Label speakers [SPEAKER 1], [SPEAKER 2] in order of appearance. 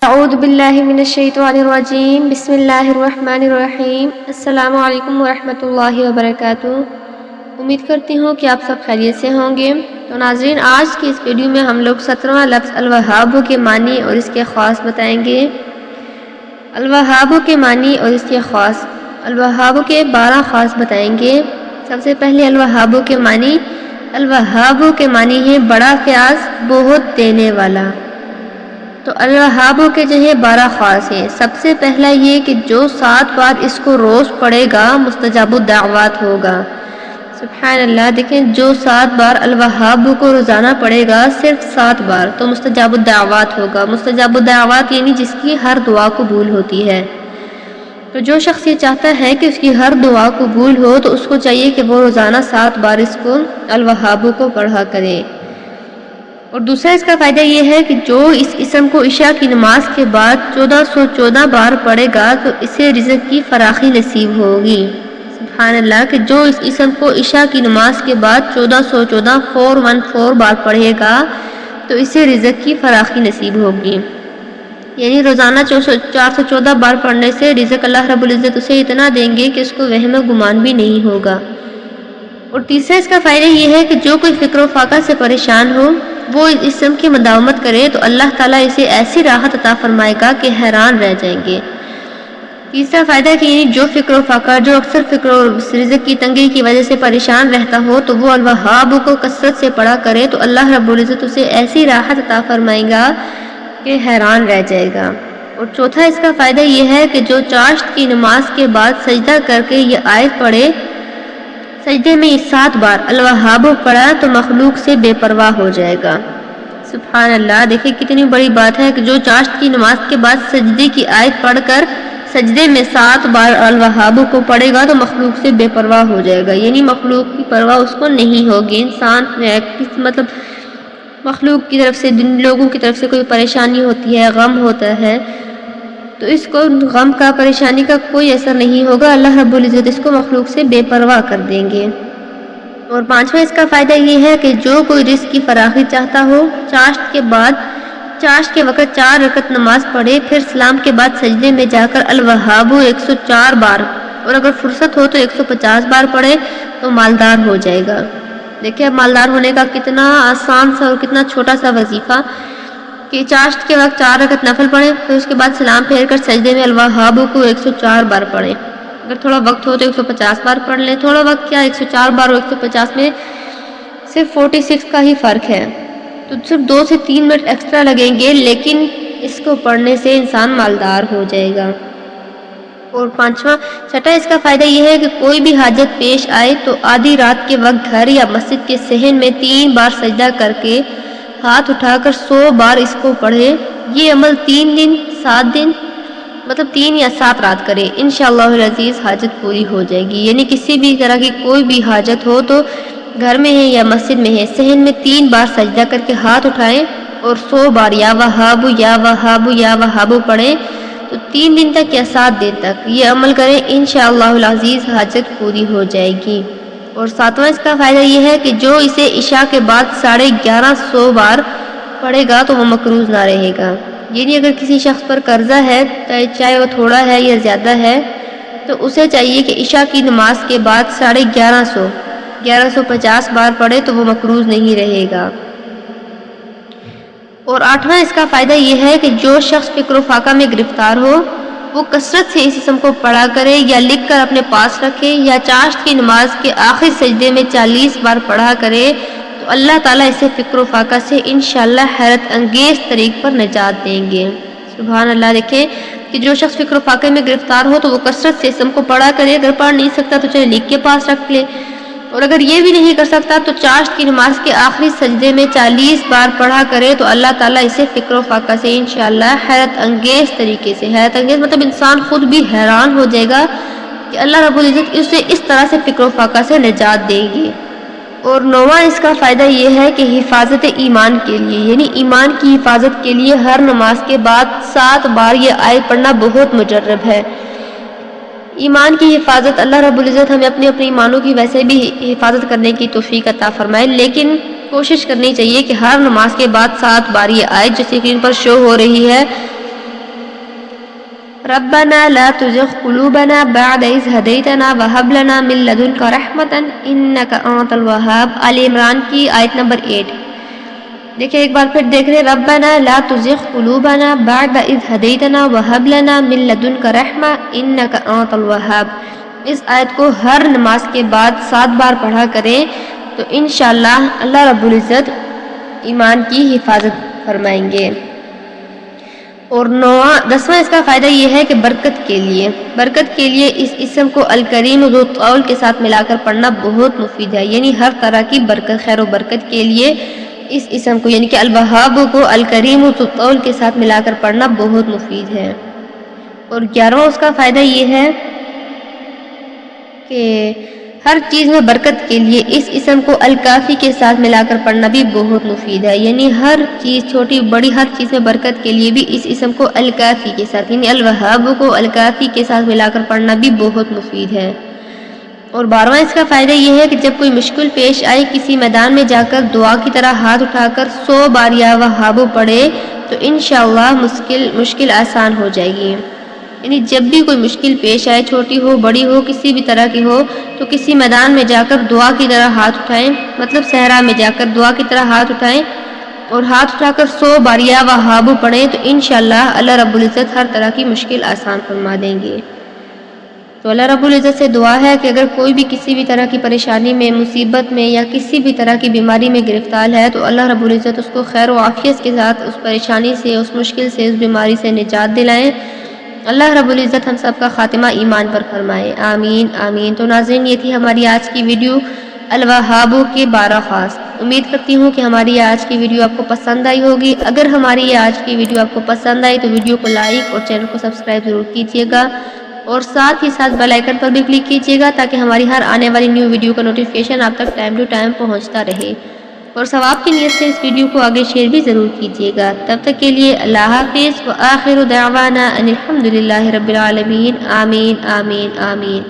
[SPEAKER 1] اعوذ باللہ من الشیطان الرجیم بسم اللہ الرحمن الرحیم السلام علیکم ورحمۃ اللہ وبرکاتہ۔ امید کرتی ہوں کہ آپ سب خیریت سے ہوں گے۔ تو ناظرین، آج کی اس ویڈیو میں ہم لوگ 17واں لفظ الوہاب کے معنی اور اس کے خاص بتائیں گے۔ الوہاب کے معنی اور اس کے خاص، الوہاب کے 12 خاص بتائیں گے۔ سب سے پہلے الوہاب کے معنی، الوہاب کے معنی ہے بڑا فیاض، بہت دینے والا۔ تو الوہاب کے جو ہے 12 خاص ہیں۔ سب سے پہلا یہ کہ جو 7 بار اس کو روز پڑھے گا مستجاب الدعوات ہوگا۔ سبحان اللہ، دیکھیں جو 7 بار الوہاب کو روزانہ پڑھے گا، صرف 7 بار، تو مستجاب الدعوات ہوگا۔ مستجاب الدعوات یعنی جس کی ہر دعا قبول ہوتی ہے۔ تو جو شخص یہ چاہتا ہے کہ اس کی ہر دعا قبول ہو تو اس کو چاہیے کہ وہ روزانہ 7 بار اس کو الوہاب کو پڑھا کرے۔ اور دوسرا اس کا فائدہ یہ ہے کہ جو اس اسم کو عشاء کی نماز کے بعد 1414 بار پڑھے گا تو اسے رزق کی فراخی نصیب ہوگی۔ سبحان اللہ، کہ جو اس اسم کو عشاء کی نماز کے بعد 1414 بار پڑھے گا تو اسے رزق کی فراخی نصیب ہوگی۔ یعنی روزانہ 414 بار پڑھنے سے رزق اللہ رب العزت اسے اتنا دیں گے کہ اس کو وہم و گمان بھی نہیں ہوگا۔ اور تیسرا اس کا فائدہ یہ ہے کہ جو کوئی فکر و فاقہ سے پریشان ہو وہ اس اسم کی مداومت کرے تو اللہ تعالیٰ اسے ایسی راحت عطا فرمائے گا کہ حیران رہ جائیں گے۔ تیسرا فائدہ ہے کہ یعنی جو فکر و فاقہ، جو اکثر فکر و رزق کی تنگی کی وجہ سے پریشان رہتا ہو تو وہ الوہاب کو کثرت سے پڑھا کرے تو اللہ رب العزت اسے ایسی راحت عطا فرمائے گا کہ حیران رہ جائے گا۔ اور چوتھا اس کا فائدہ یہ ہے کہ جو چاشت کی نماز کے بعد سجدہ کر کے یہ آیت پڑھے، سجدے میں 7 بار الوہاب پڑھا تو مخلوق سے بے پرواہ ہو جائے گا۔ سبحان اللہ، دیکھیں کتنی بڑی بات ہے کہ جو چاشت کی نماز کے بعد سجدے کی آیت پڑھ کر سجدے میں 7 بار الوہاب کو پڑھے گا تو مخلوق سے بے پرواہ ہو جائے گا۔ یعنی مخلوق کی پرواہ اس کو نہیں ہوگی۔ انسان مطلب مخلوق کی طرف سے، لوگوں کی طرف سے کوئی پریشانی ہوتی ہے، غم ہوتا ہے، تو اس کو غم کا، پریشانی کا کوئی اثر نہیں ہوگا۔ اللہ رب العزت اس کو مخلوق سے بے پرواہ کر دیں گے۔ اور پانچواں اس کا فائدہ یہ ہے کہ جو کوئی رزق کی فراخی چاہتا ہو، چاشت کے وقت 4 رکعت نماز پڑھے، پھر سلام کے بعد سجدے میں جا کر الوہاب 104 بار، اور اگر فرصت ہو تو 150 بار پڑھے تو مالدار ہو جائے گا۔ دیکھیں اب مالدار ہونے کا کتنا آسان سا اور کتنا چھوٹا سا وظیفہ کہ چاشت کے وقت 4 رکعت نفل پڑھیں، پھر اس کے بعد سلام پھیر کر سجدے میں الوہاب کو 104 بار پڑھیں۔ اگر تھوڑا وقت ہو تو 150 بار پڑھ لیں۔ تھوڑا وقت کیا، 104 بار اور 150 میں صرف 46 کا ہی فرق ہے، تو صرف 2 سے 3 منٹ ایکسٹرا لگیں گے، لیکن اس کو پڑھنے سے انسان مالدار ہو جائے گا۔ اور چھٹا اس کا فائدہ یہ ہے کہ کوئی بھی حاجت پیش آئے تو آدھی رات کے وقت گھر یا مسجد کے صحن میں 3 بار سجدہ کر کے ہاتھ اٹھا کر 100 بار اس کو پڑھے۔ یہ عمل 3 دن 7 دن مطلب 3 یا 7 رات کرے، انشاءاللہ العزیز حاجت پوری ہو جائے گی۔ یعنی کسی بھی طرح کی کوئی بھی حاجت ہو تو گھر میں ہے یا مسجد میں ہے، صحن میں 3 بار سجدہ کر کے ہاتھ اٹھائیں اور 100 بار یا وہاب یا وہاب یا وہاب پڑھیں، تو 3 دن تک یا 7 دن تک یہ عمل کریں، انشاءاللہ العزیز حاجت پوری ہو جائے گی۔ اور 7واں اس کا فائدہ یہ ہے کہ جو اسے عشاء کے بعد 1150 بار پڑھے گا تو وہ مقروض نہ رہے گا۔ یعنی اگر کسی شخص پر قرضہ ہے، چاہے وہ تھوڑا ہے یا زیادہ ہے، تو اسے چاہیے کہ عشاء کی نماز کے بعد 1150 بار پڑھے تو وہ مقروض نہیں رہے گا۔ اور 8واں اس کا فائدہ یہ ہے کہ جو شخص فکر و فاقہ میں گرفتار ہو وہ کثرت سے اس اسم کو پڑھا کرے یا لکھ کر اپنے پاس رکھے، یا چاشت کی نماز کے آخر سجدے میں 40 بار پڑھا کرے تو اللہ تعالیٰ اسے فکر و فاقہ سے انشاءاللہ حیرت انگیز طریق پر نجات دیں گے۔ سبحان اللہ، دیکھیں کہ جو شخص فکر و فاقے میں گرفتار ہو تو وہ کثرت سے اسم کو پڑھا کرے، اگر پڑھ نہیں سکتا تو چلے لکھ کے پاس رکھ لے، اور اگر یہ بھی نہیں کر سکتا تو چاشت کی نماز کے آخری سجدے میں 40 بار پڑھا کرے تو اللہ تعالیٰ اسے فکر و فاقہ سے انشاءاللہ حیرت انگیز طریقے سے، حیرت انگیز مطلب انسان خود بھی حیران ہو جائے گا کہ اللہ رب العزت اسے اس طرح سے فکر و فاقہ سے نجات دے گی۔ اور 9واں اس کا فائدہ یہ ہے کہ حفاظت ایمان کے لیے، یعنی ایمان کی حفاظت کے لیے ہر نماز کے بعد 7 بار یہ آیت پڑھنا بہت مجرب ہے۔ ایمان کی حفاظت، اللہ رب العزت ہمیں اپنے ایمانوں کی ویسے بھی حفاظت کرنے کی توفیق عطا فرمائے، لیکن کوشش کرنی چاہیے کہ ہر نماز کے بعد 7 بار یہ آیت جو اسکرین پر شو ہو رہی ہے ربنا لا تزغ قلوبنا بعد إذ هديتنا وهب لنا من لدنك رحمة إنك أنت الوهاب۔ آل عمران کی آیت نمبر 8۔ دیکھیں ایک بار پھر دیکھ رہے، ربنا لا تزغ قلوبنا بعد إذ هديتنا وهب لنا من لدنك رحمة إنك أنت الوهاب۔ اس آیت کو ہر نماز کے بعد 7 بار پڑھا کریں تو انشاءاللہ اللہ رب العزت ایمان کی حفاظت فرمائیں گے۔ اور 10واں اس کا فائدہ یہ ہے کہ برکت کے لیے اس اسم کو الکریم ذو الطول کے ساتھ ملا کر پڑھنا بہت مفید ہے، یعنی ہر طرح کی برکت، خیر و برکت کے لیے اس اسم کو یعنی کہ الوہاب کو الکریم ذو الطول کے ساتھ ملا کر پڑھنا بہت مفید ہے۔ اور 11واں اس کا فائدہ یہ ہے کہ ہر چیز میں برکت کے لیے اس اسم کو الکافی کے ساتھ ملا کر پڑھنا بھی بہت مفید ہے، یعنی ہر چیز چھوٹی بڑی ہر چیز میں برکت کے لیے بھی اس اسم کو الکافی کے ساتھ یعنی الوہاب کو الکافی کے ساتھ ملا کر پڑھنا بھی بہت مفید ہے۔ اور 12واں اس کا فائدہ یہ ہے کہ جب کوئی مشکل پیش آئے کسی میدان میں جا کر دعا کی طرح ہاتھ اٹھا کر 100 بار یا وہاب پڑھے تو انشاءاللہ مشکل آسان ہو جائے گی۔ یعنی جب بھی کوئی مشکل پیش آئے، چھوٹی ہو بڑی ہو کسی بھی طرح کی ہو، تو کسی میدان میں جا کر دعا کی طرح ہاتھ اٹھائیں، مطلب صحرا میں جا کر دعا کی طرح ہاتھ اٹھائیں اور ہاتھ اٹھا کر 100 بار یا وہاب پڑھیں تو انشاءاللہ اللہ رب العزت ہر طرح کی مشکل آسان فرما دیں گے۔ تو اللہ رب العزت سے دعا ہے کہ اگر کوئی بھی کسی بھی طرح کی پریشانی میں، مصیبت میں یا کسی بھی طرح کی بیماری میں گرفتار ہے تو اللہ رب العزت اس کو خیر و عافیت کے ساتھ اس پریشانی سے، اس مشکل سے، اس بیماری سے نجات دلائیں۔ اللہ رب العزت ہم سب کا خاتمہ ایمان پر فرمائے، آمین آمین۔ تو ناظرین یہ تھی ہماری آج کی ویڈیو الوہاب کے 12 خاص۔ امید کرتی ہوں کہ ہماری آج کی ویڈیو آپ کو پسند آئی ہوگی۔ اگر ہماری یہ آج کی ویڈیو آپ کو پسند آئی تو ویڈیو کو لائک اور چینل کو سبسکرائب ضرور کیجیے گا اور ساتھ ہی ساتھ بیل آئیکن پر بھی کلک کیجیے گا تاکہ ہماری ہر آنے والی نیو ویڈیو کا نوٹیفیکیشن آپ تک ٹائم ٹو ٹائم پہنچتا رہے، اور ثواب کی نیت سے اس ویڈیو کو آگے شیئر بھی ضرور کیجیے گا۔ تب تک کے لیے اللہ حافظ وآخر دعوانا ان الحمدللہ رب العالمین، آمین آمین آمین۔